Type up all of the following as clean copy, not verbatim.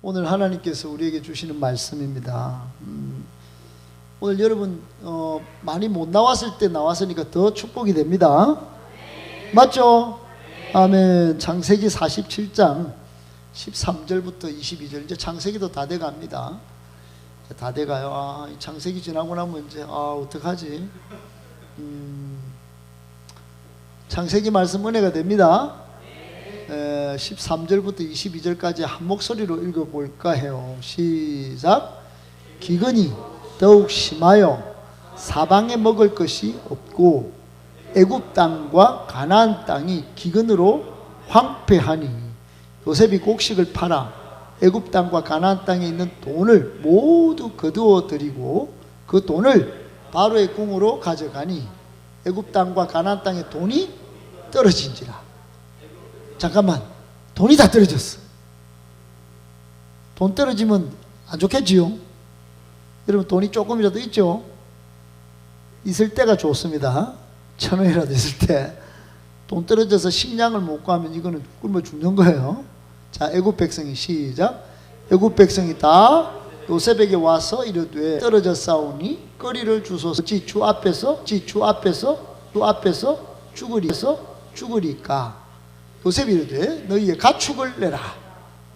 오늘 하나님께서 우리에게 주시는 말씀입니다. 오늘 여러분 많이 못 나왔을 때 나왔으니까 더 축복이 됩니다. 맞죠? 아멘. 창세기 47장 13절부터 22절. 이제 창세기도 다 돼갑니다. 다 돼가요. 창세기 지나고 나면 이제 어떡하지? 창세기 말씀 은혜가 됩니다. 13절부터 22절까지 한 목소리로 읽어볼까 해요. 시작. 기근이 더욱 심하여 사방에 먹을 것이 없고 애굽 땅과 가나안 땅이 기근으로 황폐하니 요셉이 곡식을 팔아 애굽 땅과 가나안 땅에 있는 돈을 모두 거두어 들이고 그 돈을 바로의 궁으로 가져가니 애굽 땅과 가나안 땅에 돈이 떨어진지라. 잠깐만, 돈이 다 떨어졌어. 돈 떨어지면 안 좋겠지요? 여러분, 돈이 조금이라도 있죠? 있을 때가 좋습니다. 1,000원이라도 있을 때. 돈 떨어져서 식량을 못 구하면 이거는 굶어 죽는 거예요. 자, 애굽 백성이 시작. 애굽 백성이 다 요셉에게 와서 이르되 떨어져 싸우니 거리를 주소서. 주 앞에서 죽으리까. 요셉이 이르되 너희의 가축을 내라.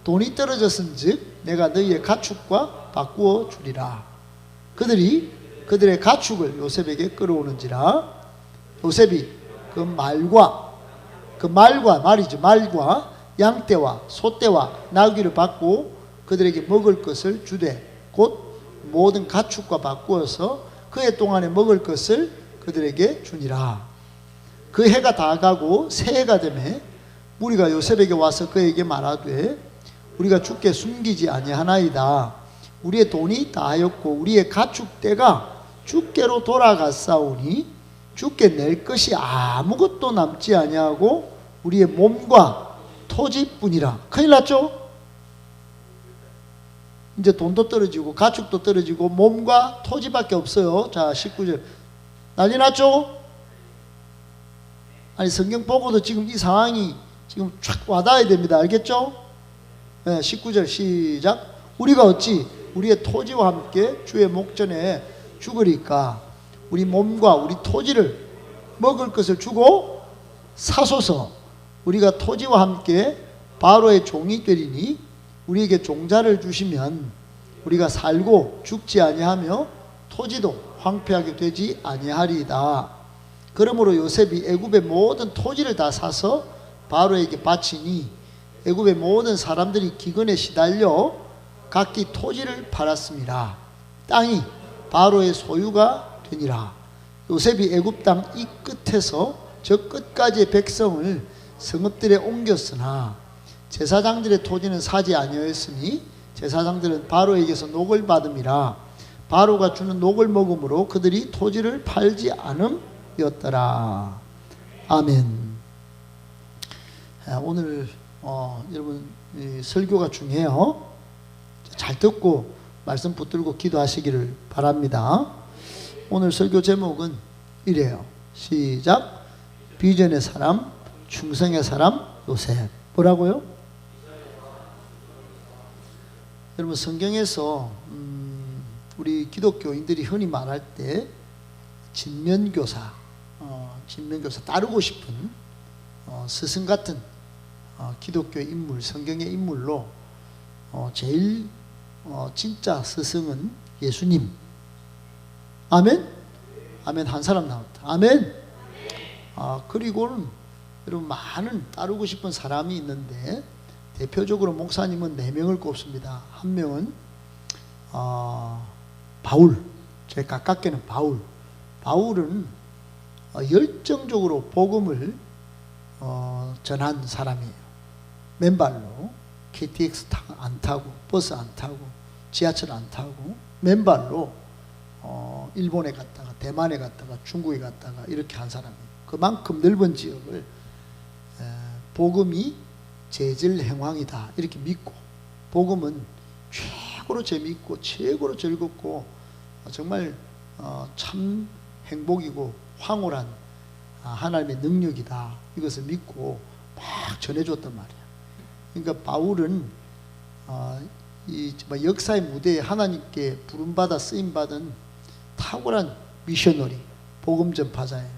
돈이 떨어졌은즉 내가 너희의 가축과 바꾸어 주리라. 그들이 그들의 가축을 요셉에게 끌어오는지라. 요셉이 그 말과 양떼와 소떼와 나귀를 받고 그들에게 먹을 것을 주되 곧 모든 가축과 바꾸어서 그해 동안에 먹을 것을 그들에게 주니라. 그 해가 다 가고 새해가 되매 무리가 요셉에게 와서 그에게 말하되 우리가 주께 숨기지 아니하나이다. 우리의 돈이 다하였고 우리의 가축대가 주께로 돌아갔사오니 주께 낼 것이 아무것도 남지 아니하고 우리의 몸과 토지뿐이라. 큰일 났죠? 이제 돈도 떨어지고 가축도 떨어지고 몸과 토지밖에 없어요. 자, 19절. 난리 났죠? 아니, 성경 보고도 지금 이 상황이 지금 촥 와닿아야 됩니다. 알겠죠? 네, 19절 시작. 우리가 어찌 우리의 토지와 함께 주의 목전에 죽으리까? 우리 몸과 우리 토지를 먹을 것을 주고 사소서. 우리가 토지와 함께 바로의 종이 되리니 우리에게 종자를 주시면 우리가 살고 죽지 아니하며 토지도 황폐하게 되지 아니하리이다. 그러므로 요셉이 애굽의 모든 토지를 다 사서 바로에게 바치니 애굽의 모든 사람들이 기근에 시달려 각기 토지를 팔았습니다. 땅이 바로의 소유가 되니라. 요셉이 애굽 땅 이 끝에서 저 끝까지의 백성을 성읍들에 옮겼으나 제사장들의 토지는 사지 아니하였으니 제사장들은 바로에게서 녹을 받음이라. 바로가 주는 녹을 먹음으로 그들이 토지를 팔지 않음이었더라. 아멘. 오늘 여러분 설교가 중요해요. 잘 듣고 말씀 붙들고 기도하시기를 바랍니다. 오늘 설교 제목은 이래요. 시작. 비전의 사람, 충성의 사람 요셉. 뭐라고요? 여러분, 성경에서 우리 기독교인들이 흔히 말할 때 진면교사 따르고 싶은 스승 같은 기독교의 인물, 성경의 인물로 제일 진짜 스승은 예수님. 아멘? 아멘. 한 사람 나왔다. 아멘. 그리고는 여러분 많은 따르고 싶은 사람이 있는데 대표적으로 목사님은 4명을 꼽습니다. 한 명은 바울. 제일 가깝게는 바울. 바울은 열정적으로 복음을 전한 사람이에요. 맨발로 KTX 안 타고 버스 안 타고 지하철 안 타고 맨발로 일본에 갔다가 대만에 갔다가 중국에 갔다가 이렇게 한 사람이에요. 그만큼 넓은 지역을 복음이 제절행황이다 이렇게 믿고, 복음은 최고로 재미있고 최고로 즐겁고 정말 참 행복이고 황홀한 하나님의 능력이다 이것을 믿고 막 전해줬단 말이야. 그러니까 바울은 이 정말 역사의 무대에 하나님께 부름받아 쓰임받은 탁월한 미셔너리, 복음 전파자예요.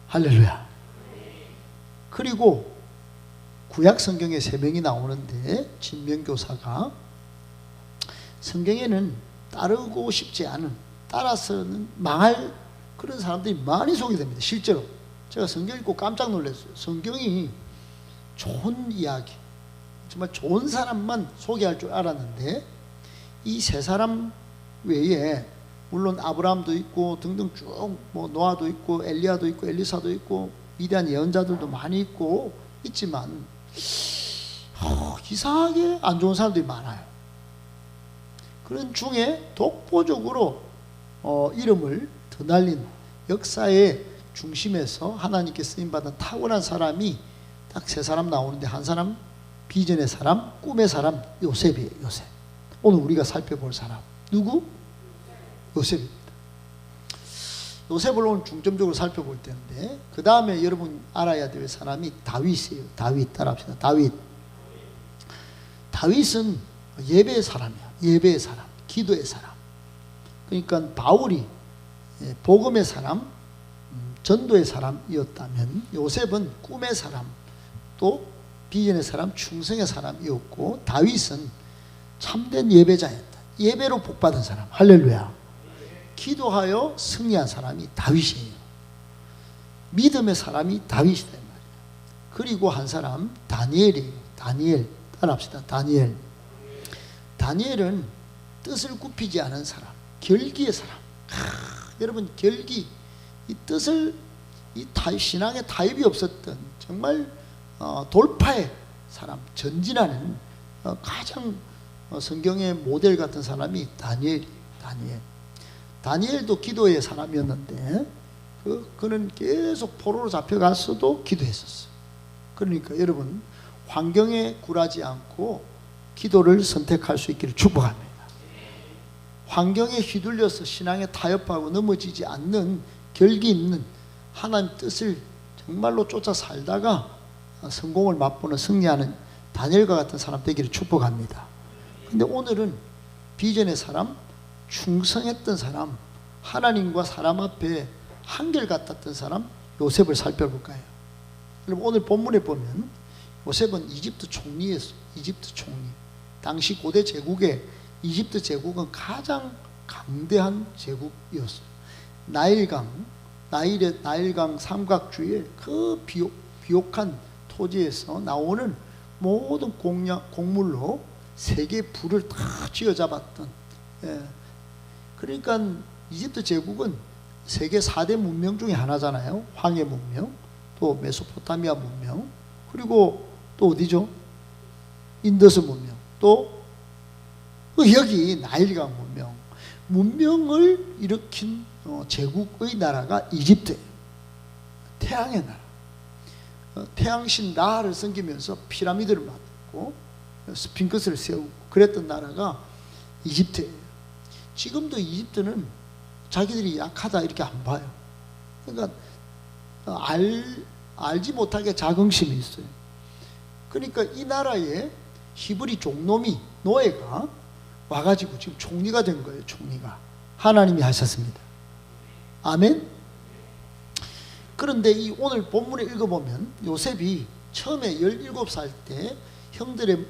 할렐루야. 그리고 구약 성경에 3명이 나오는데, 진명교사가 성경에는 따르고 싶지 않은, 따라서는 망할 그런 사람들이 많이 소개됩니다. 실제로 제가 성경 읽고 깜짝 놀랐어요. 성경이 좋은 이야기, 정말 좋은 사람만 소개할 줄 알았는데, 이 3사람 외에 물론 아브라함도 있고 등등 쭉 뭐 노아도 있고 엘리야도 있고 엘리사도 있고 위대한 예언자들도 많이 있고 있지만 이상하게 안 좋은 사람들이 많아요. 그런 중에 독보적으로 이름을 드날린 역사의 중심에서 하나님께 쓰임받은 탁월한 사람이 딱 3사람 나오는데, 한 사람 비전의 사람, 꿈의 사람, 요셉이에요. 요셉. 오늘 우리가 살펴볼 사람 누구? 요셉입니다. 요셉을 오늘 중점적으로 살펴볼 텐데, 그 다음에 여러분 알아야 될 사람이 다윗이에요. 다윗, 따라합시다. 다윗. 다윗은 예배의 사람이야. 예배의 사람, 기도의 사람. 그러니까 바울이 복음의 사람, 전도의 사람이었다면, 요셉은 꿈의 사람, 또 비전의 사람, 충성의 사람이었고, 다윗은 참된 예배자였다. 예배로 복받은 사람. 할렐루야. 기도하여 승리한 사람이 다윗이에요. 믿음의 사람이 다윗이다 말이에요. 그리고 한 사람 다니엘이에요. 다니엘. 따라합시다. 다니엘. 다니엘은 뜻을 굽히지 않은 사람, 결기의 사람. 여러분, 결기, 이 뜻을, 신앙에 타협이 없었던 정말 돌파의 사람, 전진하는 가장 성경의 모델 같은 사람이 다니엘이에요. 다니엘도 기도의 사람이었는데 그는 계속 포로로 잡혀갔어도 기도했었어요. 그러니까 여러분, 환경에 굴하지 않고 기도를 선택할 수 있기를 축복합니다. 환경에 휘둘려서 신앙에 타협하고 넘어지지 않는 결기 있는 하나님 뜻을 정말로 쫓아 살다가 성공을 맛보는, 승리하는 다니엘과 같은 사람 되기를 축복합니다. 근데 오늘은 비전의 사람, 충성했던 사람, 하나님과 사람 앞에 한결같았던 사람 요셉을 살펴볼까요? 여러분, 오늘 본문에 보면 요셉은 이집트 총리였어요. 이집트 총리. 당시 고대 제국에 이집트 제국은 가장 강대한 제국이었어요. 나일강 삼각주의 그 비옥한 토지에서 나오는 모든 곡물로 세계 부를 다 쥐어잡았던, 그러니까 이집트 제국은 세계 4대 문명 중에 하나잖아요. 황해 문명, 또 메소포타미아 문명, 그리고 또 어디죠? 인더스 문명, 또 여기 나일강 문명. 문명을 일으킨 제국의 나라가 이집트예요. 태양의 나라. 태양신 라를 섬기면서 피라미드를 만들고 스핑크스를 세우고 그랬던 나라가 이집트예요. 지금도 이집트는 자기들이 약하다 이렇게 안 봐요. 그러니까 알지 못하게 자긍심이 있어요. 그러니까 이 나라에 히브리 종놈이, 노예가 와가지고 지금 총리가 된 거예요. 총리가 하나님이 하셨습니다. 아멘. 그런데 이 오늘 본문을 읽어보면 요셉이 처음에 17살 때 형들의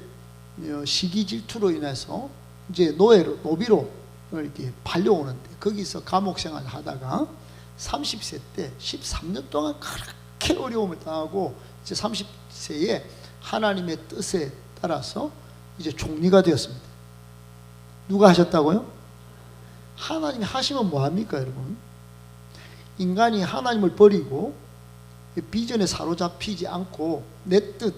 시기 질투로 인해서 이제 노비로 이렇게 팔려오는데, 거기서 감옥 생활을 하다가 30세 때 13년 동안 그렇게 어려움을 당하고 이제 30세에 하나님의 뜻에 따라서 이제 총리가 되었습니다. 누가 하셨다고요? 하나님이 하시면 뭐합니까, 여러분? 인간이 하나님을 버리고 비전에 사로잡히지 않고 내 뜻,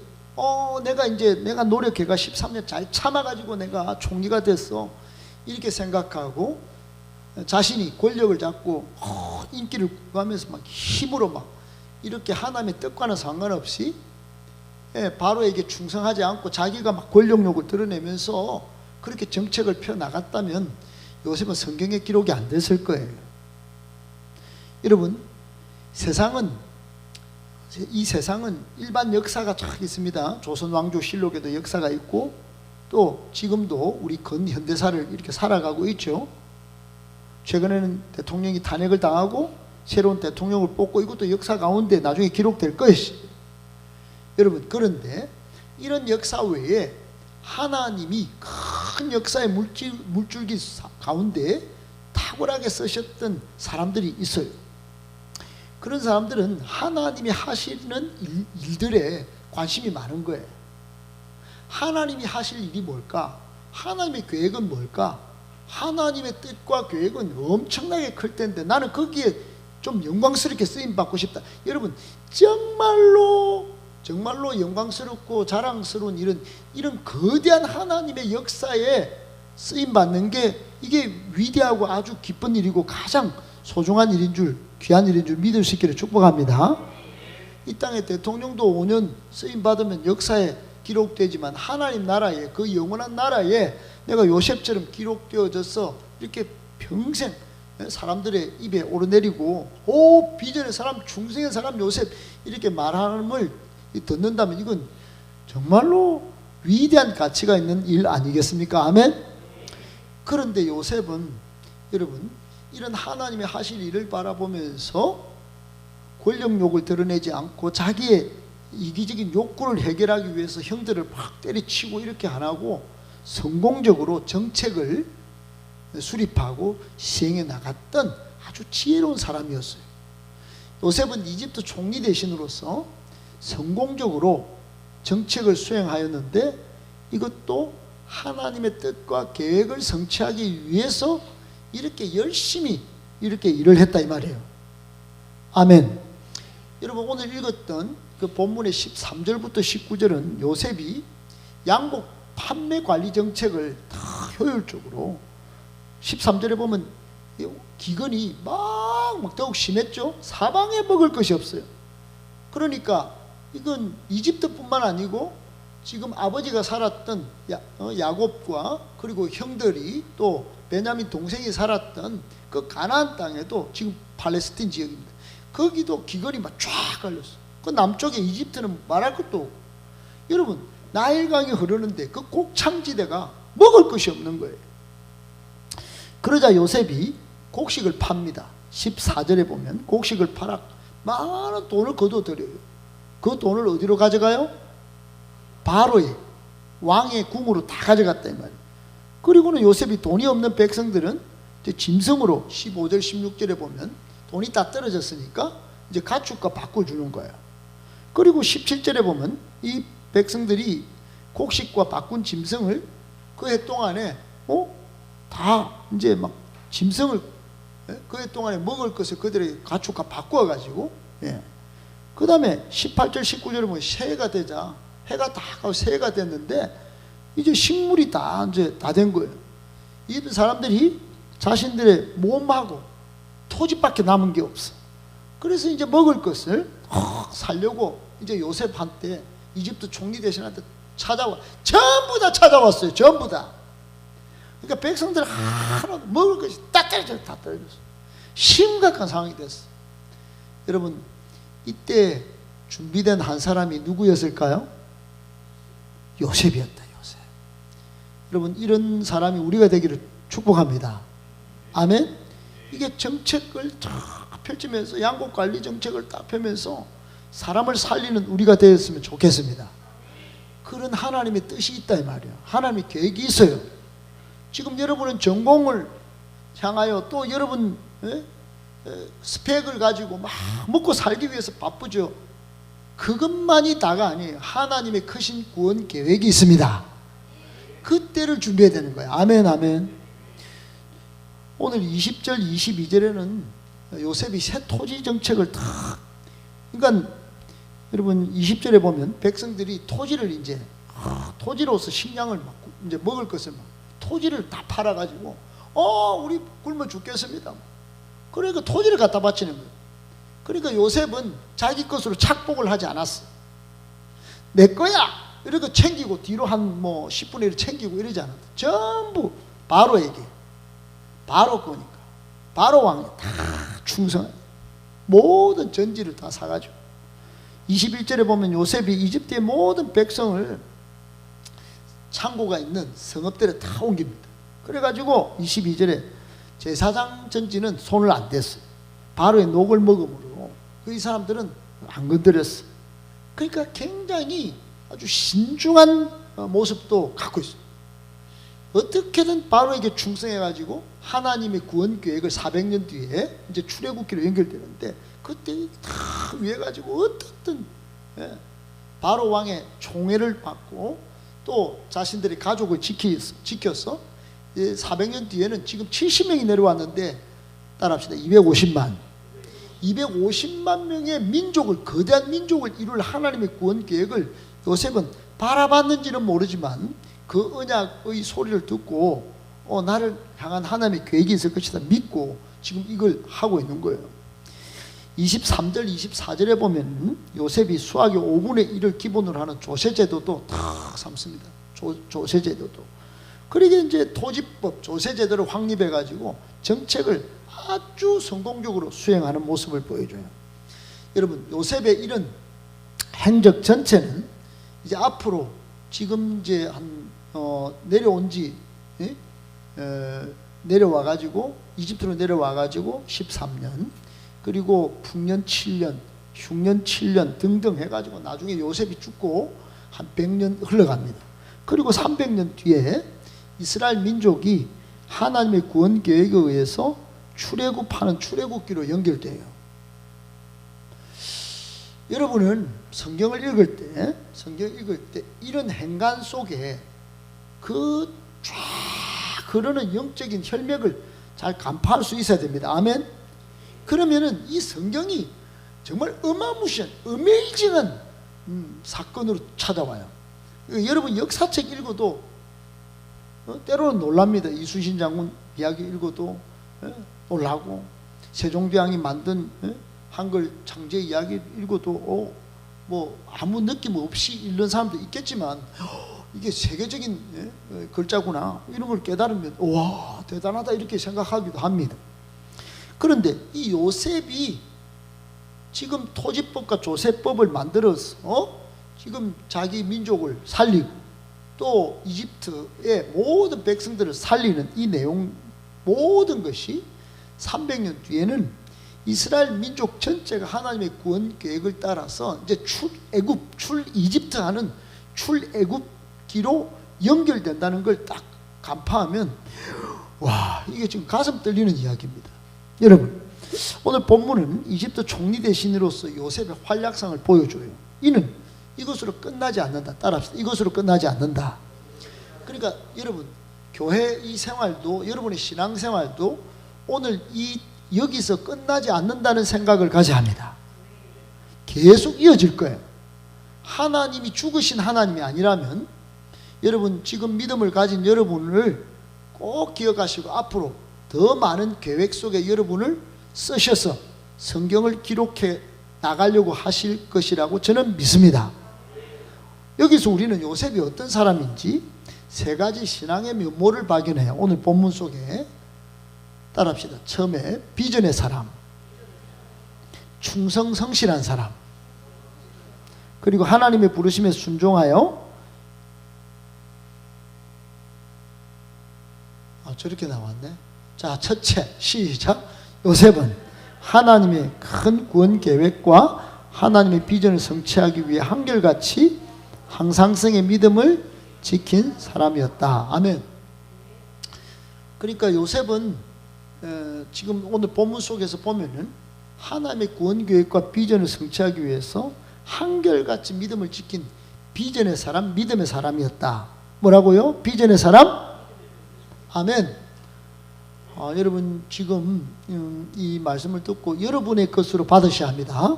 내가 노력해가 13년 잘 참아가지고 내가 총리가 됐어, 이렇게 생각하고 자신이 권력을 잡고 인기를 구하면서 막 힘으로 막 이렇게 하나님의 뜻과는 상관없이 바로에게 충성하지 않고 자기가 막 권력욕을 드러내면서 그렇게 정책을 펴나갔다면 요셉은 성경에 기록이 안 됐을 거예요. 여러분, 이 세상은 일반 역사가 쫙 있습니다. 조선왕조실록에도 역사가 있고 또 지금도 우리 근현대사를 이렇게 살아가고 있죠. 최근에는 대통령이 탄핵을 당하고 새로운 대통령을 뽑고 이것도 역사 가운데 나중에 기록될 것이. 여러분, 그런데 이런 역사 외에 하나님이 큰 역사의 물줄기 가운데 탁월하게 쓰셨던 사람들이 있어요. 그런 사람들은 하나님이 하시는 일들에 관심이 많은 거예요. 하나님이 하실 일이 뭘까? 하나님의 계획은 뭘까? 하나님의 뜻과 계획은 엄청나게 클 텐데 나는 거기에 좀 영광스럽게 쓰임받고 싶다. 여러분, 정말로 영광스럽고 자랑스러운 이런 거대한 하나님의 역사에 쓰임받는 게 이게 위대하고 아주 기쁜 일이고 가장 소중한 일인 줄, 귀한 일인 줄 믿을 수 있기를 축복합니다. 이 땅에 대통령도 5년 쓰임받으면 역사에 기록되지만 하나님 나라에, 그 영원한 나라에 내가 요셉처럼 기록되어져서 이렇게 평생 사람들의 입에 오르내리고 비전의 사람, 중생의 사람 요셉 이렇게 말함을 듣는다면 이건 정말로 위대한 가치가 있는 일 아니겠습니까? 아멘. 그런데 요셉은 여러분 이런 하나님의 하실 일을 바라보면서 권력욕을 드러내지 않고 자기의 이기적인 욕구를 해결하기 위해서 형들을 막 때리치고 이렇게 안 하고 성공적으로 정책을 수립하고 시행해 나갔던 아주 지혜로운 사람이었어요. 요셉은 이집트 총리 대신으로서 성공적으로 정책을 수행하였는데 이것도 하나님의 뜻과 계획을 성취하기 위해서 이렇게 열심히 이렇게 일을 했다 이 말이에요. 아멘. 여러분 오늘 읽었던 그 본문의 13절부터 19절은 요셉이 양복 판매 관리 정책을 다 효율적으로 13절에 보면 기근이 막 더욱 심했죠. 사방에 먹을 것이 없어요. 그러니까 이건 이집트뿐만 아니고 지금 아버지가 살았던 야곱과 그리고 형들이 또 베냐민 동생이 살았던 그 가나안 땅에도 지금 팔레스틴 지역입니다. 거기도 기근이 막 쫙 갈렸어요. 그 남쪽에 이집트는 말할 것도 없고 여러분 나일강이 흐르는데 그 곡창지대가 먹을 것이 없는 거예요. 그러자 요셉이 곡식을 팝니다. 14절에 보면 곡식을 팔아 많은 돈을 거둬들여요. 그 돈을 어디로 가져가요? 바로의 왕의 궁으로 다 가져갔다 이 말이에요. 그리고는 요셉이 돈이 없는 백성들은 이제 짐승으로 15절 16절에 보면 돈이 다 떨어졌으니까 이제 가축과 바꿔주는 거예요. 그리고 17절에 보면 이 백성들이 곡식과 바꾼 짐승을 그 해 동안에 다 이제 막 짐승을 그 해 동안에 먹을 것을 그들의 가축과 바꾸어 가지고 그 다음에 18절 19절에 보면 새해가 되자 해가 다 가고 새해가 됐는데 이제 식물이 다 이제 다 된 거예요. 이 사람들이 자신들의 몸하고 토지밖에 남은 게 없어. 그래서 이제 먹을 것을 살려고 이제 요셉한테 이집트 총리 대신한테 찾아와 전부 다 찾아왔어요. 전부 다. 그러니까 백성들 하나도 먹을 것이 다 떨어졌어. 심각한 상황이 됐어. 여러분 이때 준비된 한 사람이 누구였을까요? 요셉이었다. 요셉. 여러분 이런 사람이 우리가 되기를 축복합니다. 아멘. 이게 정책을 쫙 펼치면서 양곡관리 정책을 딱 펴면서 사람을 살리는 우리가 되었으면 좋겠습니다. 그런 하나님의 뜻이 있다 이 말이에요. 하나님의 계획이 있어요. 지금 여러분은 전공을 향하여 또 여러분 스펙을 가지고 막 먹고 살기 위해서 바쁘죠. 그것만이 다가 아니에요. 하나님의 크신 구원 계획이 있습니다. 그때를 준비해야 되는 거예요. 아멘 아멘. 오늘 20절 22절에는 요셉이 새 토지 정책을 다 그러니까 여러분 20절에 보면 백성들이 토지를 이제 토지로서 식량을 막 이제 먹을 것을 막 토지를 다 팔아 가지고 우리 굶어 죽겠습니다. 그러니까 토지를 갖다 바치는 거예요. 그러니까 요셉은 자기 것으로 착복을 하지 않았어. 내 거야 이렇게 챙기고 뒤로 한 10분의 1 챙기고 이러지 않았다. 전부 바로에게 바로 거니까 바로 왕이 다 충성해. 모든 전지를 다 사가지고 21절에 보면 요셉이 이집트의 모든 백성을 창고가 있는 성읍들에 다 옮깁니다. 그래가지고 22절에 제사장 전지는 손을 안 댔어요. 바로의 녹을 먹음으로 이 사람들은 안 건드렸어요. 그러니까 굉장히 아주 신중한 모습도 갖고 있어요. 어떻게든 바로에게 충성해가지고 하나님의 구원 계획을 400년 뒤에 이제 출애굽기로 연결되는데, 그때 다 위해 가지고 어떻든 바로 왕의 총애를 받고 또 자신들의 가족을 지켜서 400년 뒤에는 지금 70명이 내려왔는데, 따라합시다. 250만 명의 민족을, 거대한 민족을 이룰 하나님의 구원 계획을 요셉은 바라봤는지는 모르지만 그 언약의 소리를 듣고 나를 향한 하나님의 계획이 있을 것이다 믿고 지금 이걸 하고 있는 거예요. 23절 24절에 보면 요셉이 수학의 5분의 1을 기본으로 하는 조세제도도 다 삼습니다. 조세제도도. 그러게 이제 토지법 조세제도를 확립해 가지고 정책을 아주 성공적으로 수행하는 모습을 보여줘요. 여러분, 요셉의 이런 행적 전체는 이제 앞으로 지금 이제 내려온 지 내려와 가지고 이집트로 내려와 가지고 13년, 그리고 풍년 7년, 흉년 7년 등등 해가지고 나중에 요셉이 죽고 한 100년 흘러갑니다. 그리고 300년 뒤에 이스라엘 민족이 하나님의 구원 계획에 의해서 출애굽하는 출애굽기로 연결돼요. 여러분은 성경을 읽을 때 이런 행간 속에 그 쫙 흐르는 영적인 혈맥을 잘 간파할 수 있어야 됩니다. 아멘. 그러면은 이 성경이 정말 어마무시한 어메이징한 사건으로 찾아와요. 여러분 역사책 읽어도 때로는 놀랍니다. 이순신 장군 이야기 읽어도 놀라고, 세종대왕이 만든 한글 창제 이야기 읽어도 뭐 아무 느낌 없이 읽는 사람도 있겠지만 이게 세계적인 글자구나 이런 걸 깨달으면 와 대단하다 이렇게 생각하기도 합니다. 그런데 이 요셉이 지금 토지법과 조세법을 만들어서 지금 자기 민족을 살리고 또 이집트의 모든 백성들을 살리는 이 내용 모든 것이 300년 뒤에는 이스라엘 민족 전체가 하나님의 구원 계획을 따라서 이제 이집트 하는 출애굽기로 연결된다는 걸 딱 간파하면 와 이게 지금 가슴 떨리는 이야기입니다. 여러분, 오늘 본문은 이집트 총리 대신으로서 요셉의 활약상을 보여줘요. 이는 이것으로 끝나지 않는다. 따라합시다. 이것으로 끝나지 않는다. 그러니까 여러분, 교회 이 생활도, 여러분의 신앙생활도 오늘 여기서 끝나지 않는다는 생각을 가져야 합니다. 계속 이어질 거예요. 하나님이 죽으신 하나님이 아니라면 여러분 지금 믿음을 가진 여러분을 꼭 기억하시고 앞으로 더 많은 계획 속에 여러분을 쓰셔서 성경을 기록해 나가려고 하실 것이라고 저는 믿습니다. 여기서 우리는 요셉이 어떤 사람인지 세 가지 신앙의 면모를 발견해요. 오늘 본문 속에 따라합시다. 처음에 비전의 사람, 충성 성실한 사람, 그리고 하나님의 부르심에 순종하여 저렇게 나왔네. 자, 첫째 시작. 요셉은 하나님의 큰 구원 계획과 하나님의 비전을 성취하기 위해 한결같이 항상성의 믿음을 지킨 사람이었다. 아멘. 그러니까 요셉은 지금 오늘 본문 속에서 보면은 하나님의 구원 계획과 비전을 성취하기 위해서 한결같이 믿음을 지킨 비전의 사람, 믿음의 사람이었다. 뭐라고요? 비전의 사람? 아멘. 여러분 지금 이 말씀을 듣고 여러분의 것으로 받으셔야 합니다.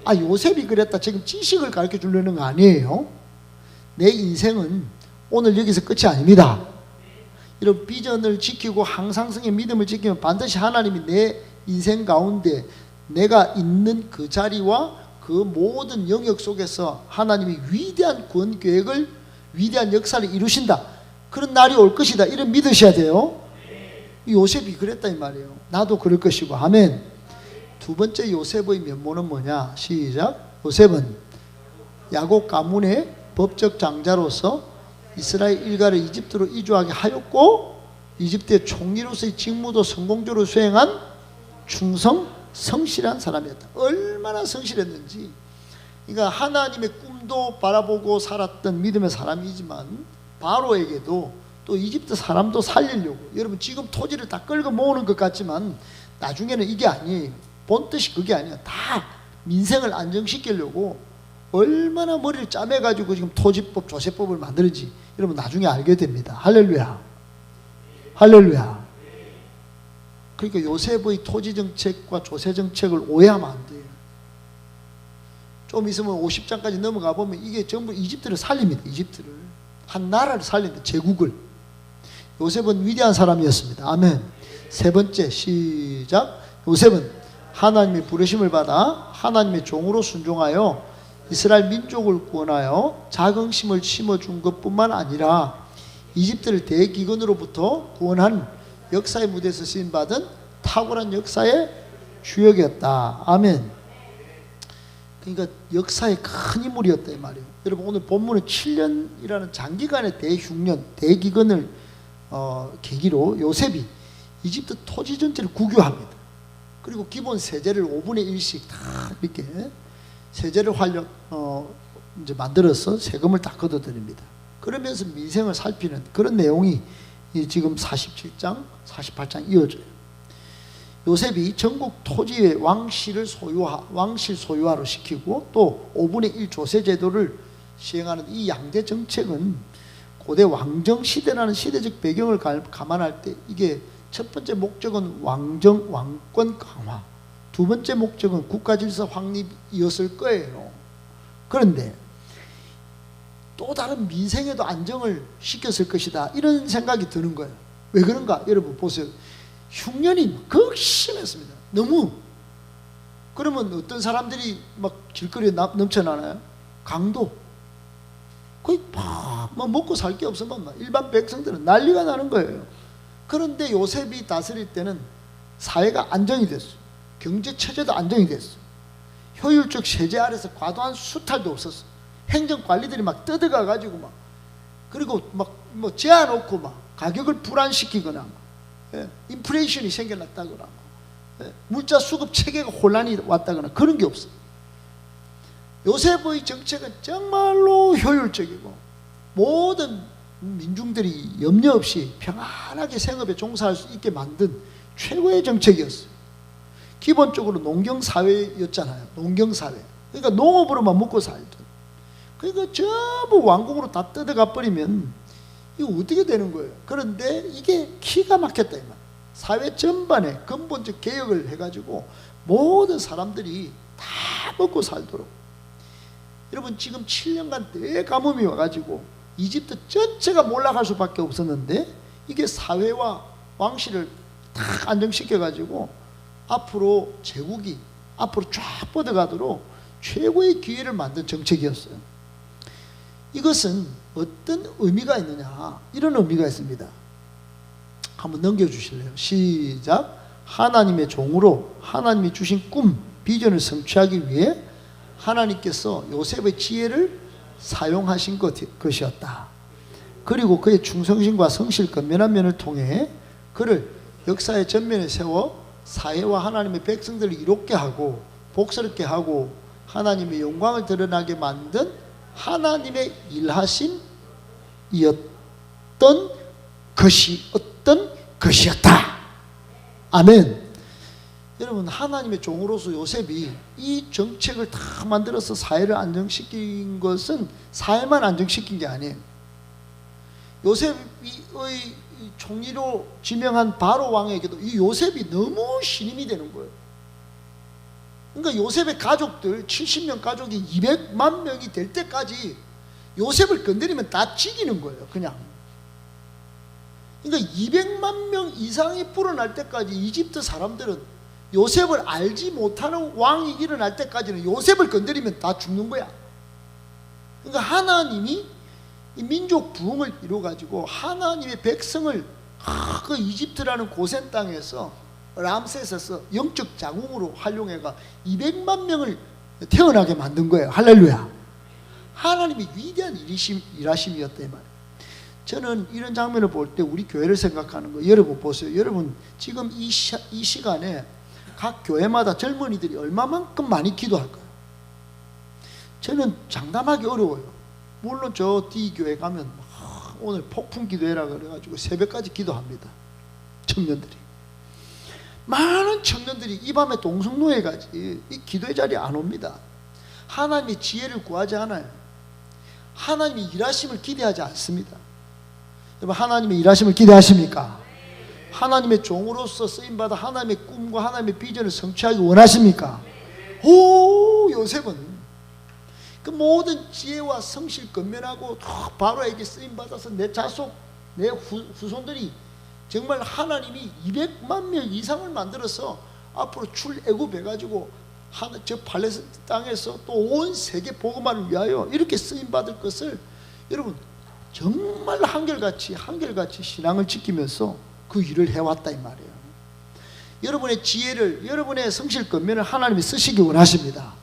요셉이 그랬다 지금 지식을 가르쳐 주려는 거 아니에요. 내 인생은 오늘 여기서 끝이 아닙니다. 이런 비전을 지키고 항상성의 믿음을 지키면 반드시 하나님이 내 인생 가운데 내가 있는 그 자리와 그 모든 영역 속에서 하나님이 위대한 구원 계획을, 위대한 역사를 이루신다. 그런 날이 올 것이다. 이런 믿으셔야 돼요. 요셉이 그랬다 이 말이에요. 나도 그럴 것이고. 아멘. 두 번째 요셉의 면모는 뭐냐? 시작. 요셉은 야곱 가문의 법적 장자로서 이스라엘 일가를 이집트로 이주하게 하였고 이집트의 총리로서의 직무도 성공적으로 수행한 충성 성실한 사람이었다. 얼마나 성실했는지. 그러니까 하나님의 꿈도 바라보고 살았던 믿음의 사람이지만 바로에게도 또 이집트 사람도 살리려고, 여러분 지금 토지를 다 끌고 모으는 것 같지만 나중에는 이게 아니에요. 본뜻이 그게 아니에요. 다 민생을 안정시키려고 얼마나 머리를 짜매가지고 지금 토지법 조세법을 만들지 여러분 나중에 알게 됩니다. 할렐루야, 할렐루야. 그러니까 요셉의 토지정책과 조세정책을 오해하면 안 돼요. 좀 있으면 50장까지 넘어가 보면 이게 전부 이집트를 살립니다. 이집트를, 한 나라를 살립니다. 제국을. 요셉은 위대한 사람이었습니다. 아멘. 세 번째, 시작. 요셉은 하나님의 부르심을 받아 하나님의 종으로 순종하여 이스라엘 민족을 구원하여 자긍심을 심어준 것뿐만 아니라 이집트를 대기근으로부터 구원한 역사의 무대에서 쓰임받은 탁월한 역사의 주역이었다. 아멘. 그러니까 역사의 큰 인물이었다 이 말이에요. 여러분 오늘 본문은 7년이라는 장기간의 대흉년, 대기근을 계기로 요셉이 이집트 토지 전체를 국유합니다. 그리고 기본 세제를 5분의 1씩 다 이렇게 세제를 이제 만들어서 세금을 다 걷어들입니다. 그러면서 민생을 살피는 그런 내용이 지금 47장, 48장 이어져요. 요셉이 전국 토지의 왕실 소유화로 시키고 또 5분의 1 조세 제도를 시행하는 이 양대 정책은 고대 왕정 시대라는 시대적 배경을 감안할 때 이게 첫 번째 목적은 왕권 강화, 두 번째 목적은 국가 질서 확립이었을 거예요. 그런데 또 다른 민생에도 안정을 시켰을 것이다 이런 생각이 드는 거예요. 왜 그런가? 여러분 보세요. 흉년이 극심했습니다. 너무. 그러면 어떤 사람들이 막 길거리에 넘쳐나나요? 강도. 거의 막 먹고 살 게 없으면 일반 백성들은 난리가 나는 거예요. 그런데 요셉이 다스릴 때는 사회가 안정이 됐어요. 경제 체제도 안정이 됐어요. 효율적 세제 아래서 과도한 수탈도 없었어요. 행정 관리들이 막 뜯어가 가지고 막 그리고 막 뭐 제한놓고 막 가격을 불안시키거나 인플레이션이 생겨났다거나 물자 수급 체계가 혼란이 왔다거나 그런 게 없어요. 요셉의 정책은 정말로 효율적이고 모든 민중들이 염려 없이 평안하게 생업에 종사할 수 있게 만든 최고의 정책이었어요. 기본적으로 농경사회였잖아요. 농경사회. 그러니까 농업으로만 먹고 살던. 그러니까 전부 왕궁으로 다 뜯어가 버리면 이거 어떻게 되는 거예요? 그런데 이게 기가 막혔다 이 말. 사회 전반에 근본적 개혁을 해가지고 모든 사람들이 다 먹고 살도록. 여러분 지금 7년간 대가뭄이 와가지고 이집트 전체가 몰락할 수밖에 없었는데 이게 사회와 왕실을 다 안정시켜가지고 앞으로 제국이 앞으로 쫙 뻗어가도록 최고의 기회를 만든 정책이었어요. 이것은 어떤 의미가 있느냐, 이런 의미가 있습니다. 한번 넘겨주실래요? 시작. 하나님의 종으로 하나님이 주신 꿈, 비전을 성취하기 위해 하나님께서 요셉의 지혜를 사용하신 것이었다. 그리고 그의 충성심과 성실 건면한 면을 통해 그를 역사의 전면에 세워 사회와 하나님의 백성들을 이롭게 하고 복스럽게 하고 하나님의 영광을 드러나게 만든 하나님의 일하심이었던 것이었다. 아멘. 여러분 하나님의 종으로서 요셉이 이 정책을 다 만들어서 사회를 안정시킨 것은 사회만 안정시킨 게 아니에요. 요셉의 총리로 지명한 바로 왕에게도 이 요셉이 너무 신임이 되는 거예요. 그러니까 요셉의 가족들 70명 가족이 200만 명이 될 때까지 요셉을 건드리면 다 죽이는 거예요. 그냥. 그러니까 200만 명 이상이 불어날 때까지 이집트 사람들은 요셉을 알지 못하는 왕이 일어날 때까지는 요셉을 건드리면 다 죽는 거야. 그러니까 하나님이 이 민족 부흥을 이루어가지고 하나님의 백성을 그 이집트라는 고센 땅에서 람세스에서 영적 자궁으로 활용해가 200만 명을 태어나게 만든 거예요. 할렐루야. 하나님이 위대한 일하심이었다 이 말이에요. 저는 이런 장면을 볼 때 우리 교회를 생각하는 거, 여러분 보세요. 여러분 지금 이 시간에 각 교회마다 젊은이들이 얼마만큼 많이 기도할까요? 저는 장담하기 어려워요. 물론 저 D교회 가면 오늘 폭풍 기도해라 그래가지고 새벽까지 기도합니다. 청년들이, 많은 청년들이 이 밤에 동성로에 가지 이 기도의 자리에 안 옵니다. 하나님의 지혜를 구하지 않아요. 하나님의 일하심을 기대하지 않습니다. 여러분, 하나님의 일하심을 기대하십니까? 하나님의 종으로서 쓰임받아 하나님의 꿈과 하나님의 비전을 성취하기 원하십니까? 오, 요셉은 그 모든 지혜와 성실 건면하고 바로에게 쓰임받아서 내 자손, 내 후손들이 정말 하나님이 200만 명 이상을 만들어서 앞으로 출애굽해가지고 저 팔레스타인 땅에서 또 온 세계 복음화를 위하여 이렇게 쓰임받을 것을 여러분 정말 한결같이 신앙을 지키면서 그 일을 해왔다 이 말이에요. 여러분의 지혜를, 여러분의 성실 건면을 하나님이 쓰시기 원하십니다.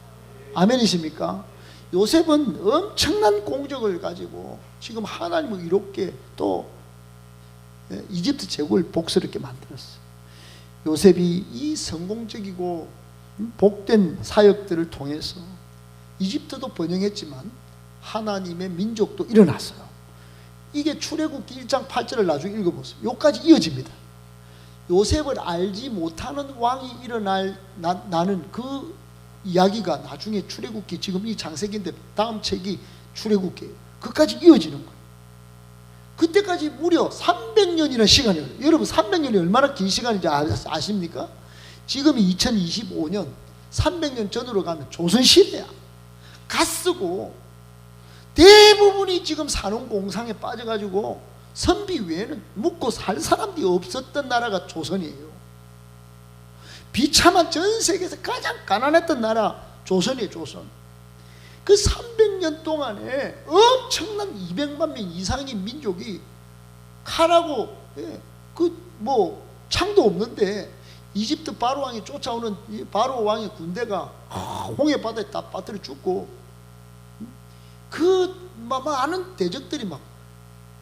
아멘이십니까? 요셉은 엄청난 공적을 가지고 지금 하나님을 이롭게 또 이집트 제국을 복스럽게 만들었어요. 요셉이 이 성공적이고 복된 사역들을 통해서 이집트도 번영했지만 하나님의 민족도 일어났어요. 이게 출애굽기 1장 8절을 나중에 읽어보세요. 여기까지 이어집니다. 요셉을 알지 못하는 왕이 나는 그 이야기가 나중에 출애굽기, 지금 이 장세기인데 다음 책이 출애굽기예요. 그까지 이어지는 거예요. 그때까지 무려 300년이라는 시간이에요. 여러분 300년이 얼마나 긴 시간인지 아십니까? 지금이 2025년, 300년 전으로 가면 조선시대야. 갓쓰고 대부분이 지금 산업공상에 빠져가지고 선비 외에는 묵고 살 사람들이 없었던 나라가 조선이에요. 비참한 전 세계에서 가장 가난했던 나라 조선이에요. 조선. 그 300년 동안에 엄청난 200만 명 이상의 민족이 칼하고 창도 없는데 이집트 바로 왕이 쫓아오는 이 바로 왕의 군대가 홍해 바다에 다 빠뜨려 죽고, 그 많은 대적들이 막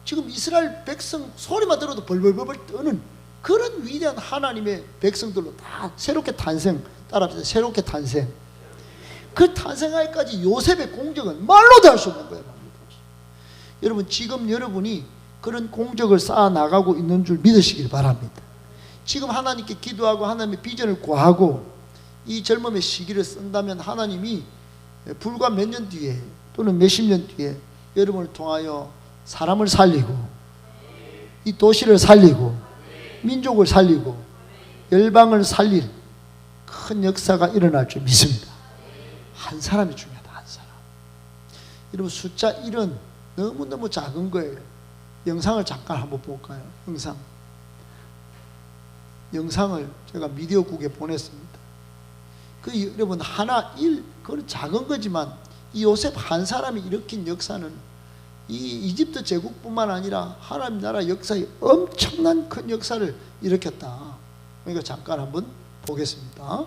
지금 이스라엘 백성 소리만 들어도 벌벌벌 떠는 그런 위대한 하나님의 백성들로 다 새롭게 탄생, 따라합시다. 새롭게 탄생. 그 탄생하기까지 요셉의 공적은 말로도 할 수 없는 거예요. 여러분 지금 여러분이 그런 공적을 쌓아 나가고 있는 줄 믿으시길 바랍니다. 지금 하나님께 기도하고 하나님의 비전을 구하고 이 젊음의 시기를 쓴다면 하나님이 불과 몇 년 뒤에 또는 몇십 년 뒤에 여러분을 통하여 사람을 살리고 이 도시를 살리고 민족을 살리고 열방을 살릴 큰 역사가 일어날 줄 믿습니다. 한 사람이 중요하다. 한 사람. 여러분 숫자 1은 너무너무 작은 거예요. 영상을 잠깐 한번 볼까요? 영상을 제가 미디어국에 보냈습니다. 그 여러분 하나 1, 그건 작은 거지만 이 요셉 한 사람이 일으킨 역사는 이 이집트 제국뿐만 아니라 하나님 나라 역사에 엄청난 큰 역사를 일으켰다. 그러니까 잠깐 한번 보겠습니다.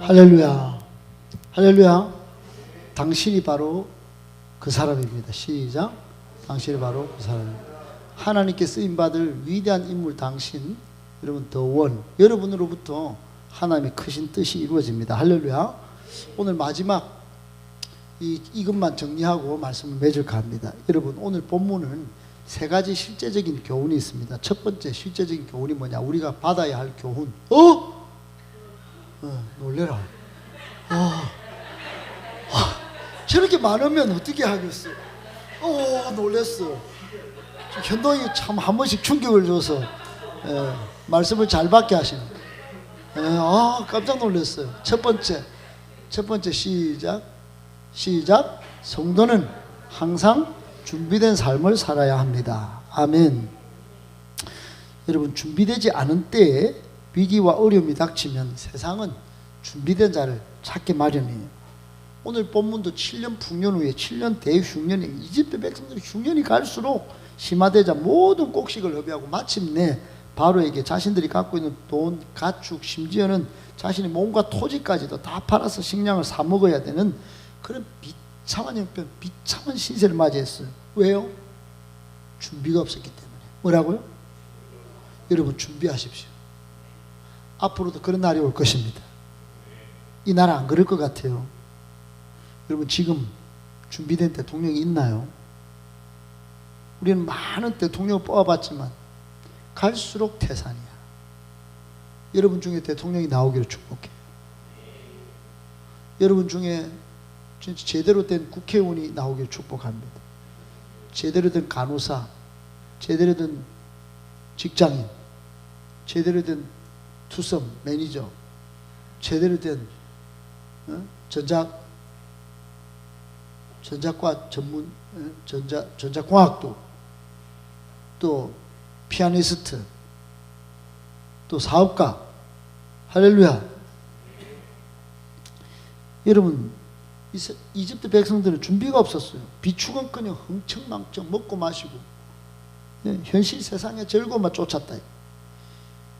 할렐루야. 할렐루야. 당신이 바로 그 사람입니다. 시작. 당신이 바로 그 사람입니다. 하나님께 쓰임받을 위대한 인물 당신, 여러분 더 원, 여러분으로부터 하나님의 크신 뜻이 이루어집니다. 할렐루야. 오늘 마지막 이것만 정리하고 말씀을 맺을까 합니다. 여러분 오늘 본문은 세 가지 실제적인 교훈이 있습니다. 첫 번째 실제적인 교훈이 뭐냐? 우리가 받아야 할 교훈. 놀래라. 저렇게 많으면 어떻게 하겠어? 놀랬어. 현동이 참 한 번씩 충격을 줘서 말씀을 잘 받게 하시는. 깜짝 놀랐어요. 첫 번째 시작. 성도는 항상 준비된 삶을 살아야 합니다. 아멘. 여러분 준비되지 않은 때에 위기와 어려움이 닥치면 세상은 준비된 자를 찾기 마련이에요. 오늘 본문도 7년 풍년 후에 7년 대흉년이 이집트 백성들이 흉년이 갈수록 심화되자 모든 곡식을 허비하고 마침내 바로에게 자신들이 갖고 있는 돈, 가축, 심지어는 자신의 몸과 토지까지도 다 팔아서 식량을 사 먹어야 되는 그런 비참한 형편, 비참한 신세를 맞이했어요. 왜요? 준비가 없었기 때문에. 뭐라고요? 여러분 준비하십시오. 앞으로도 그런 날이 올 것입니다. 이 나라 안 그럴 것 같아요. 여러분 지금 준비된 대통령이 있나요? 우리는 많은 대통령을 뽑아봤지만 갈수록 태산이야. 여러분 중에 대통령이 나오기를 축복해요. 여러분 중에 진짜 제대로 된 국회의원이 나오기를 축복합니다. 제대로 된 간호사, 제대로 된 직장인, 제대로 된 투썸 매니저, 제대로 된 전자과 전문 전자공학도, 또 피아니스트, 또 사업가. 할렐루야. 여러분 이집트 백성들은 준비가 없었어요. 비축은커녕 흥청망청 먹고 마시고 현실 세상의 즐거움만 쫓았다.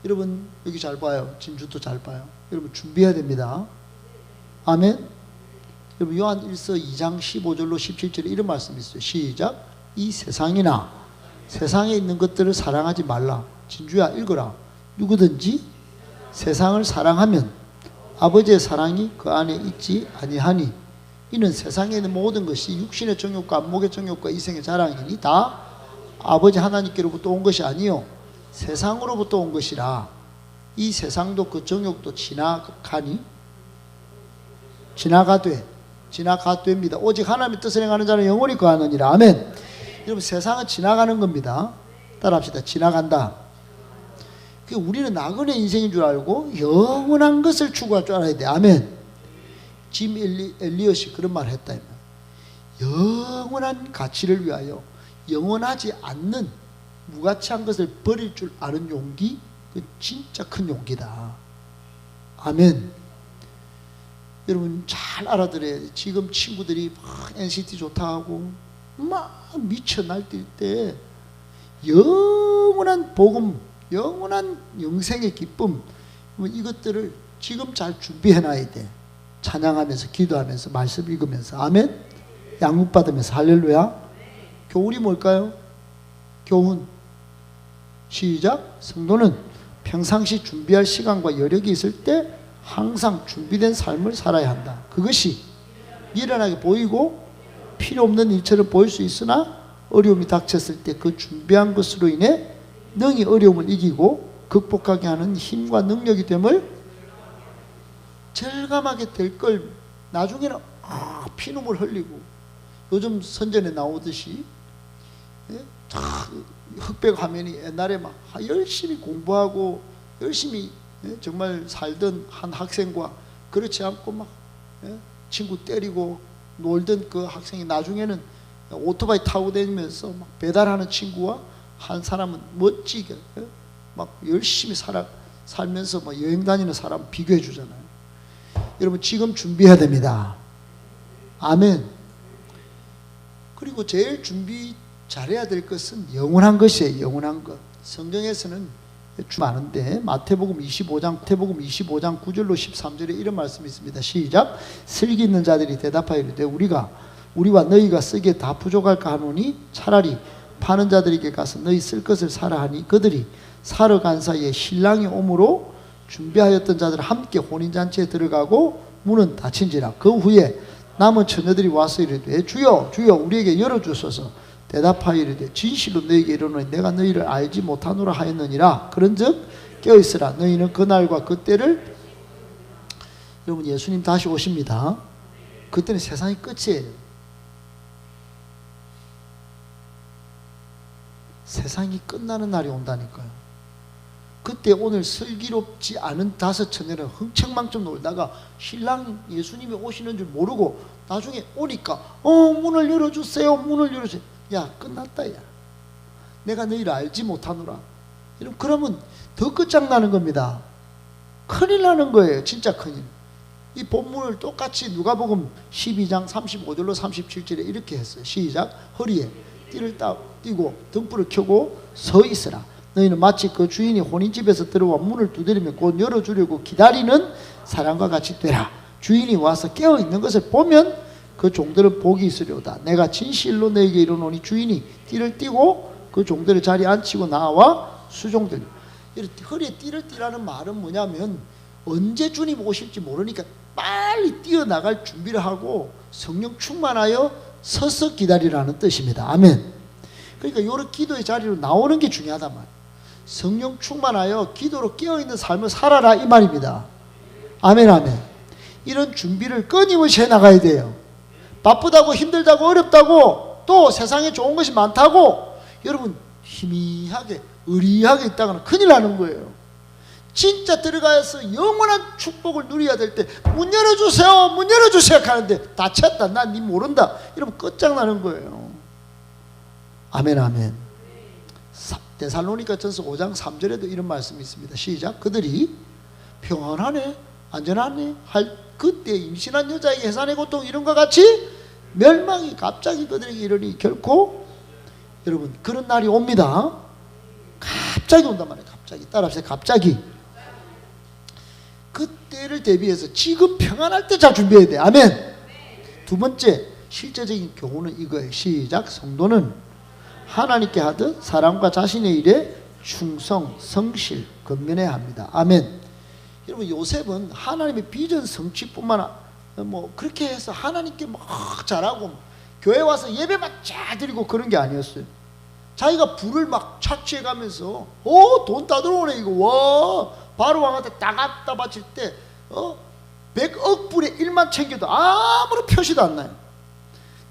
여러분 여기 잘 봐요. 진주도 잘 봐요. 여러분 준비해야 됩니다. 아멘. 여러분 요한 1서 2장 15절로 17절에 이런 말씀이 있어요. 시작. 이 세상이나 세상에 있는 것들을 사랑하지 말라. 진주야 읽어라. 누구든지 세상을 사랑하면 아버지의 사랑이 그 안에 있지 아니하니 이는 세상에 있는 모든 것이 육신의 정욕과 안목의 정욕과 이생의 자랑이니 다 아버지 하나님께로부터 온 것이 아니요 세상으로부터 온 것이라. 이 세상도 그 정욕도 지나가됩니다. 오직 하나님의 뜻을 행하는 자는 영원히 거하느니라. 아멘. 여러분 세상은 지나가는 겁니다. 따라합시다. 지나간다. 우리는 나그네 인생인 줄 알고 영원한 것을 추구할 줄 알아야 돼. 아멘. 짐 엘리엇이 그런 말을 했다. 영원한 가치를 위하여 영원하지 않는 무가치한 것을 버릴 줄 아는 용기, 그 진짜 큰 용기다. 아멘. 여러분 잘 알아들어야 돼. 지금 친구들이 막 NCT 좋다 하고 막 미쳐 날뛸 때 영원한 복음, 영원한 영생의 기쁨, 이것들을 지금 잘 준비해놔야 돼. 찬양하면서 기도하면서 말씀 읽으면서. 아멘. 양육받으면서. 할렐루야. 교훈이 뭘까요? 교훈 시작. 성도는 평상시 준비할 시간과 여력이 있을 때 항상 준비된 삶을 살아야 한다. 그것이 미련하게 보이고 필요 없는 일처럼 보일 수 있으나 어려움이 닥쳤을 때 그 준비한 것으로 인해 능히 어려움을 이기고 극복하게 하는 힘과 능력이 됨을 절감하게 될 걸 나중에는 피눈물 흘리고 요즘 선전에 나오듯이 흑백 화면이 옛날에 막 열심히 공부하고 열심히 정말 살던 한 학생과 그렇지 않고 막 친구 때리고 놀던 그 학생이 나중에는 오토바이 타고 다니면서 막 배달하는 친구와 한 사람은 멋지게 막 열심히 살면서 막 여행 다니는 사람 비교해 주잖아요. 여러분 지금 준비해야 됩니다. 아멘. 그리고 제일 준비 잘해야 될 것은 영원한 것이에요. 영원한 것. 성경에서는 많은데 마태복음 25장 9절로 13절에 이런 말씀이 있습니다. 시작. 슬기 있는 자들이 대답하여 이르되 우리와 너희가 쓰기에 다 부족할까 하노니 차라리 파는 자들에게 가서 너희 쓸 것을 사라 하니 그들이 사러 간 사이에 신랑이 오므로 준비하였던 자들 함께 혼인잔치에 들어가고 문은 닫힌지라. 그 후에 남은 처녀들이 와서 이르되 주여 주여 우리에게 열어주소서. 대답하여 이르되 진실로 너희에게 이르노니 내가 너희를 알지 못하노라 하였느니라. 그런즉 깨어있으라. 너희는 그날과 그때를. 여러분, 예수님 다시 오십니다. 그때는 세상이 끝이에요. 세상이 끝나는 날이 온다니까요. 그때 오늘 슬기롭지 않은 5 처녀는 흥청망청 놀다가 신랑 예수님이 오시는 줄 모르고 나중에 오니까 문을 열어주세요, 문을 열어주세요. 야, 끝났다. 야, 내가 너희를 알지 못하노라. 그러면 더 끝장나는 겁니다. 큰일 나는 거예요. 진짜 큰일. 이 본문을 똑같이 누가복음 12장 35절로 37절에 이렇게 했어요. 시작. 허리에 띠를 띠고 등불을 켜고 서 있으라. 너희는 마치 그 주인이 혼인집에서 들어와 문을 두드리면 곧 열어주려고 기다리는 사람과 같이 되라. 주인이 와서 깨어있는 것을 보면 그 종들은 복이 있으려다. 내가 진실로 너에게 이르노니 주인이 띠를 띠고 그 종들의 자리에 앉히고 나와 수종들. 허리에 띠를 띠라는 말은 뭐냐면 언제 주님 오실지 모르니까 빨리 뛰어나갈 준비를 하고 성령 충만하여 서서 기다리라는 뜻입니다. 아멘. 그러니까 이런 기도의 자리로 나오는 게 중요하단 말이에요. 성령 충만하여 기도로 깨어있는 삶을 살아라, 이 말입니다. 아멘, 아멘. 이런 준비를 끊임없이 해나가야 돼요. 바쁘다고 힘들다고 어렵다고 또 세상에 좋은 것이 많다고 여러분 희미하게 의리하게 있다가는 큰일 나는 거예요. 진짜 들어가서 영원한 축복을 누려야 될 때 문 열어주세요, 문 열어주세요 하는데 닫혔다, 난 니 모른다 이러면 끝장나는 거예요. 아멘, 아멘. 데살로니가전서 5장 3절에도 이런 말씀이 있습니다. 시작. 그들이 평안하네, 안전하네 할 그때 임신한 여자에게 해산의 고통 이런 것 같이 멸망이 갑자기 그들에게 이르니 결코 여러분 그런 날이 옵니다. 갑자기 온단 말이에요. 갑자기. 따라합시다. 갑자기. 그때를 대비해서 지금 평안할 때 잘 준비해야 돼. 아멘. 두 번째 실제적인 교훈은 이거예요. 시작. 성도는 하나님께 하듯 사람과 자신의 일에 충성, 성실, 근면해야 합니다. 아멘. 여러분 요셉은 하나님의 비전 성취뿐만 그렇게 해서 하나님께 막 잘하고 교회 와서 예배만 쫙 드리고 그런 게 아니었어요. 자기가 불을 막 착취해가면서 돈 다 들어오네 이거. 와, 바로 왕한테 딱 갖다 바칠 때 100억 불의 일만 챙겨도 아무런 표시도 안 나요.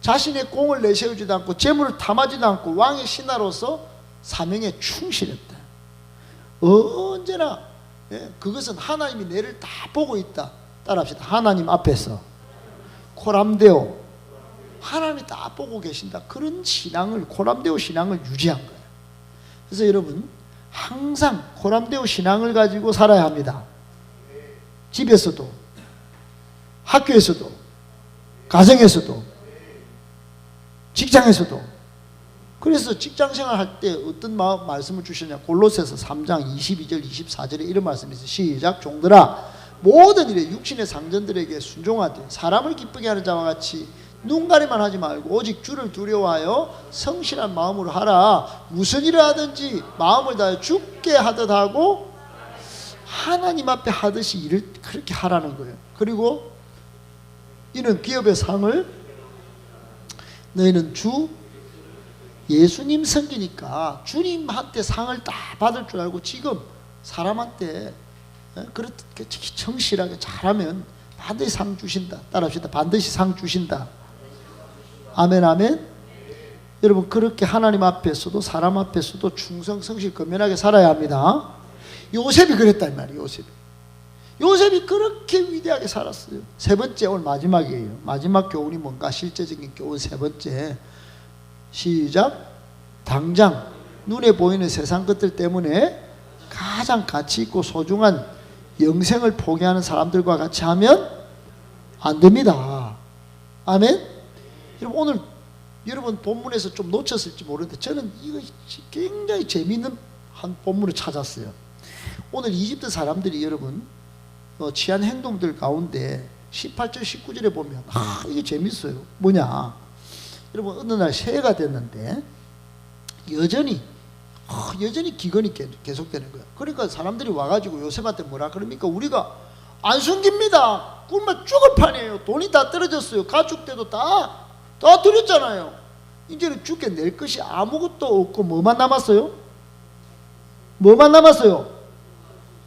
자신의 공을 내세우지도 않고 재물을 탐하지도 않고 왕의 신하로서 사명에 충실했다. 언제나 그것은 하나님이 내를 다 보고 있다. 따라합시다. 하나님 앞에서 코람데오 하나님이 다 보고 계신다. 그런 신앙을 코람데오 신앙을 유지한 거예요. 그래서 여러분 항상 코람데오 신앙을 가지고 살아야 합니다. 집에서도 학교에서도 가정에서도 직장에서도. 그래서 직장생활 할 때 어떤 말씀을 주셨냐. 골로새서 3장 22절 24절에 이런 말씀이 있어요. 시작. 종들아 모든 일에 육신의 상전들에게 순종하되 사람을 기쁘게 하는 자와 같이 눈가리만 하지 말고 오직 주를 두려워하여 성실한 마음으로 하라. 무슨 일을 하든지 마음을 다해 주께 하듯 하고 하나님 앞에 하듯이 일을 그렇게 하라는 거예요. 그리고 이는 기업의 상을 너희는 주 예수님 섬기니까 주님한테 상을 다 받을 줄 알고 지금 사람한테 그렇게 성실하게 잘하면 반드시 상 주신다. 따라합시다. 반드시 상 주신다. 아멘, 아멘. 여러분 그렇게 하나님 앞에서도 사람 앞에서도 충성, 성실, 근면하게 살아야 합니다. 요셉이 그랬단 말이에요. 요셉이 그렇게 위대하게 살았어요. 세 번째, 오늘 마지막이에요. 마지막 교훈이 뭔가? 실제적인 교훈 세 번째. 시작. 당장 눈에 보이는 세상 것들 때문에 가장 가치 있고 소중한 영생을 포기하는 사람들과 같이 하면 안 됩니다. 아멘. 여러분 오늘 여러분 본문에서 좀 놓쳤을지 모르는데 저는 이거 굉장히 재미있는 한 본문을 찾았어요. 오늘 이집트 사람들이 여러분 취한 행동들 가운데 18절 19절에 보면 이게 재밌어요. 뭐냐, 여러분 어느 날 새해가 됐는데 여전히 기근이 계속되는 거야. 그러니까 사람들이 와가지고 요셉한테 뭐라 그럽니까? 우리가 안 숨깁니다. 굶어 죽을 판이에요. 돈이 다 떨어졌어요. 가축대도 다 드렸잖아요. 이제는 죽게 낼 것이 아무것도 없고 뭐만 남았어요? 뭐만 남았어요?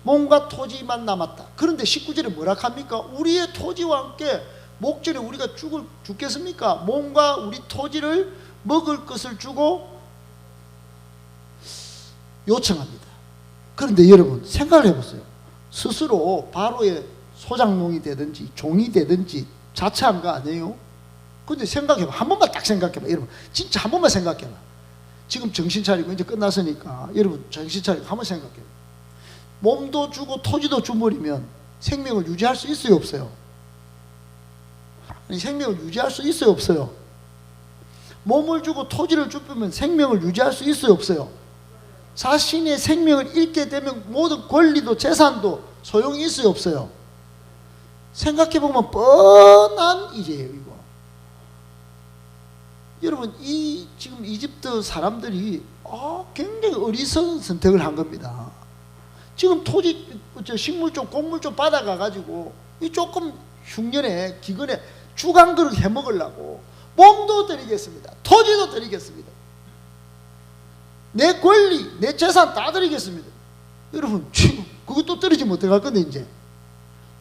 몸과 토지만 남았다. 그런데 19절에 뭐라 합니까? 우리의 토지와 함께 목전에 우리가 죽겠습니까? 몸과 우리 토지를 먹을 것을 주고 요청합니다. 그런데 여러분 생각을 해보세요. 스스로 바로의 소장농이 되든지 종이 되든지 자처한 거 아니에요? 근데 생각해봐. 한 번만 딱 생각해봐. 여러분 진짜 한 번만 생각해봐. 지금 정신 차리고 이제 끝났으니까 여러분 정신 차리고 한번 생각해봐. 몸도 주고 토지도 줘버리면 생명을 유지할 수 있어요 없어요? 아니 생명을 유지할 수 있어요 없어요? 몸을 주고 토지를 주면 생명을 유지할 수 있어요 없어요? 자신의 생명을 잃게 되면 모든 권리도 재산도 소용이 있어요 없어요? 생각해보면 뻔한 일이에요 이거. 여러분 이 지금 이집트 사람들이 굉장히 어리석은 선택을 한 겁니다. 지금 토지 식물 좀 곡물 좀 받아가 가지고 이 조금 흉년에 기근에 죽 한 그릇 해 먹으려고 몸도 드리겠습니다. 토지도 드리겠습니다. 내 권리, 내 재산 다 드리겠습니다. 여러분 지금 그것도 드리지 못해갈 건데 이제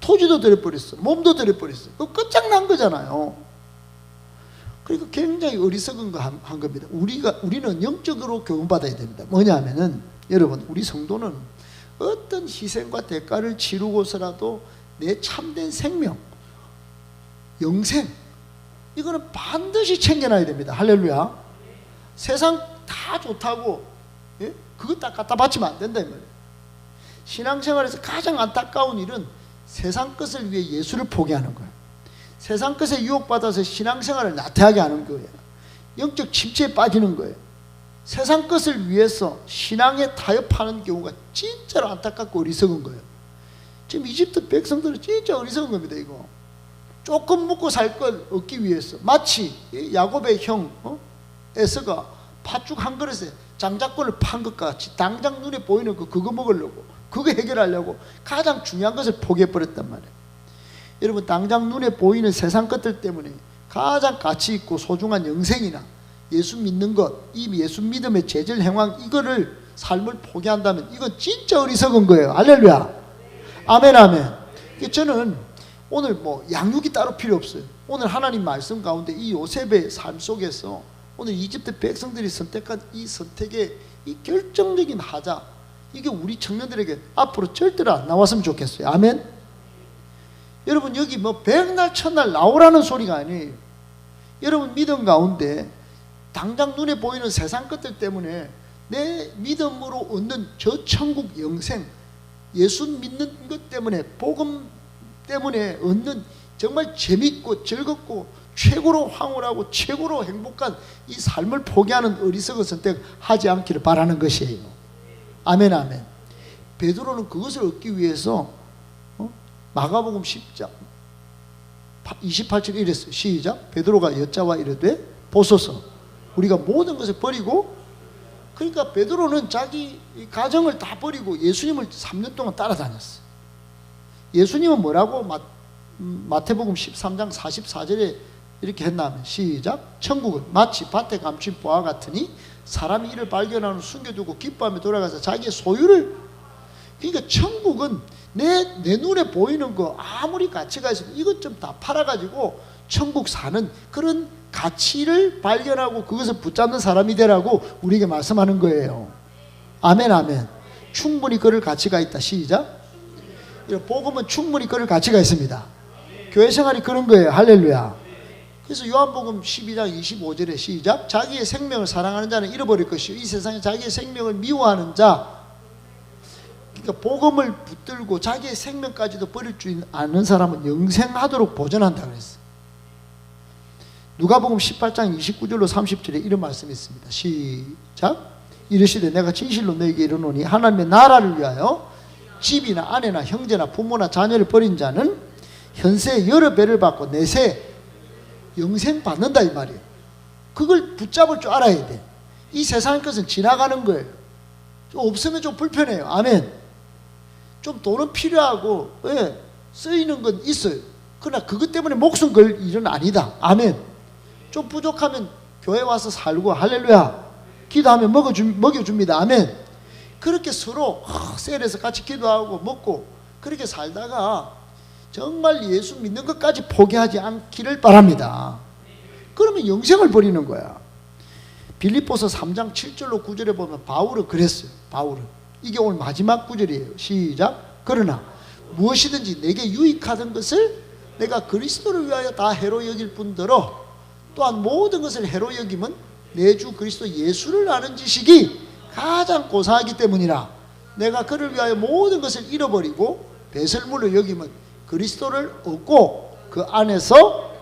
토지도 드려버렸어. 몸도 드려버렸어. 그거 끝장난 거잖아요. 그러니까 굉장히 어리석은 거 한 겁니다. 우리는 영적으로 교훈받아야 됩니다. 뭐냐 하면은 여러분 우리 성도는 어떤 희생과 대가를 치르고서라도 내 참된 생명, 영생 이거는 반드시 챙겨놔야 됩니다. 할렐루야. 세상 다 좋다고 그거 딱 갖다 바치면 안 된다 이 말이에요. 신앙생활에서 가장 안타까운 일은 세상 것을 위해 예수를 포기하는 거예요. 세상 것에 유혹받아서 신앙생활을 나태하게 하는 거예요. 영적 침체에 빠지는 거예요. 세상 것을 위해서 신앙에 타협하는 경우가 진짜로 안타깝고 어리석은 거예요. 지금 이집트 백성들은 진짜 어리석은 겁니다. 이거 조금 먹고 살 걸 얻기 위해서 마치 야곱의 형 에서가 팥죽 한 그릇에 장자권을 판 것 같이 당장 눈에 보이는 그거 먹으려고 그거 해결하려고 가장 중요한 것을 포기해버렸단 말이에요. 여러분 당장 눈에 보이는 세상 것들 때문에 가장 가치 있고 소중한 영생이나 예수 믿는 것, 이 예수 믿음의 제절 행황 이거를 삶을 포기한다면 이건 진짜 어리석은 거예요. 할렐루야. 아멘 아멘. 저는 오늘 뭐 양육이 따로 필요 없어요. 오늘 하나님 말씀 가운데 이 요셉의 삶 속에서 오늘 이집트 백성들이 선택한 이 선택의 이 결정적인 하자, 이게 우리 청년들에게 앞으로 절대로 안 나왔으면 좋겠어요. 아멘. 여러분 여기 뭐 백날 첫날 나오라는 소리가 아니에요. 여러분 믿음 가운데 당장 눈에 보이는 세상 것들 때문에 내 믿음으로 얻는 저 천국 영생, 예수 믿는 것 때문에 복음 때문에 얻는 정말 재밌고 즐겁고 최고로 황홀하고 최고로 행복한 이 삶을 포기하는 어리석은 선택하지 않기를 바라는 것이에요. 아멘 아멘. 베드로는 그것을 얻기 위해서 마가복음 10장 28절 이랬어요. 시작. 베드로가 여자와 이르되 보소서 우리가 모든 것을 버리고, 그러니까 베드로는 자기 가정을 다 버리고 예수님을 3년 동안 따라다녔어요. 예수님은 뭐라고 마태복음 13장 44절에 이렇게 했나면 시작. 천국은 마치 밭에 감춘 보화 같으니 사람이 이를 발견하는 숨겨두고 기뻐하며 돌아가서 자기의 소유를, 그러니까 천국은 내 눈에 보이는 거 아무리 가치가 있어도 이것 좀 다 팔아가지고 천국 사는 그런 가치를 발견하고 그것을 붙잡는 사람이 되라고 우리에게 말씀하는 거예요. 아멘 아멘. 충분히 그럴 가치가 있다. 시작. 복음은 충분히 그럴 가치가 있습니다. 교회 생활이 그런 거예요. 할렐루야. 그래서 요한복음 12장 25절에 시작. 자기의 생명을 사랑하는 자는 잃어버릴 것이요 이 세상에 자기의 생명을 미워하는 자, 그러니까 복음을 붙들고 자기의 생명까지도 버릴 줄 아는 사람은 영생하도록 보존한다 그랬어요. 누가복음 18장 29절로 30절에 이런 말씀이 있습니다. 시작. 이르시되 내가 진실로 너에게 이르노니 하나님의 나라를 위하여 집이나 아내나 형제나 부모나 자녀를 버린 자는 현세에 여러 배를 받고 내세 영생 받는다 이 말이에요. 그걸 붙잡을 줄 알아야 돼. 이 세상의 것은 지나가는 거예요. 좀 없으면 좀 불편해요. 아멘. 좀 돈은 필요하고 쓰이는 건 있어요. 그러나 그것 때문에 목숨 걸 일은 아니다. 아멘. 좀 부족하면 교회 와서 살고 할렐루야 기도하면 먹여줍니다. 아멘. 그렇게 서로 셀에서 같이 기도하고 먹고 그렇게 살다가 정말 예수 믿는 것까지 포기하지 않기를 바랍니다. 그러면 영생을 버리는 거야. 빌립보서 3장 7절로 9절에 보면 바울은 그랬어요. 바울은 이게 오늘 마지막 구절이에요. 시작. 그러나 무엇이든지 내게 유익하던 것을 내가 그리스도를 위하여 다 해로 여길 뿐더러 또한 모든 것을 해로 여김은 내 주 그리스도 예수를 아는 지식이 가장 고사하기 때문이라. 내가 그를 위하여 모든 것을 잃어버리고 배설물로 여김은 그리스도를 얻고 그 안에서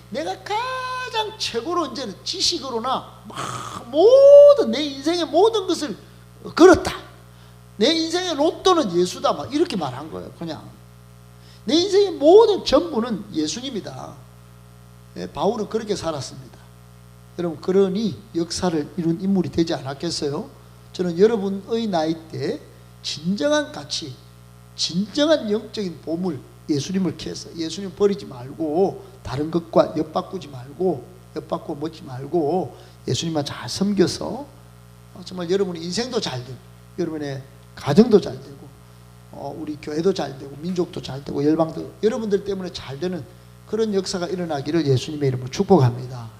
내가 가장 최고로 이제는 지식으로나 막 모든 내 인생의 모든 것을 걸었다. 내 인생의 로또는 예수다. 막 이렇게 말한 거예요. 그냥 내 인생의 모든 전부는 예수님이다. 바울은 그렇게 살았습니다. 여러분 그러니 역사를 이룬 인물이 되지 않았겠어요? 저는 여러분의 나이 때 진정한 가치, 진정한 영적인 보물 예수님을 캐서 예수님 버리지 말고 다른 것과 엿바꾸지 말고 엿바꾸어 먹지 말고 예수님만 잘 섬겨서 정말 여러분의 인생도 잘 되고 여러분의 가정도 잘 되고 우리 교회도 잘 되고 민족도 잘 되고 열방도 여러분들 때문에 잘 되는 그런 역사가 일어나기를 예수님의 이름으로 축복합니다.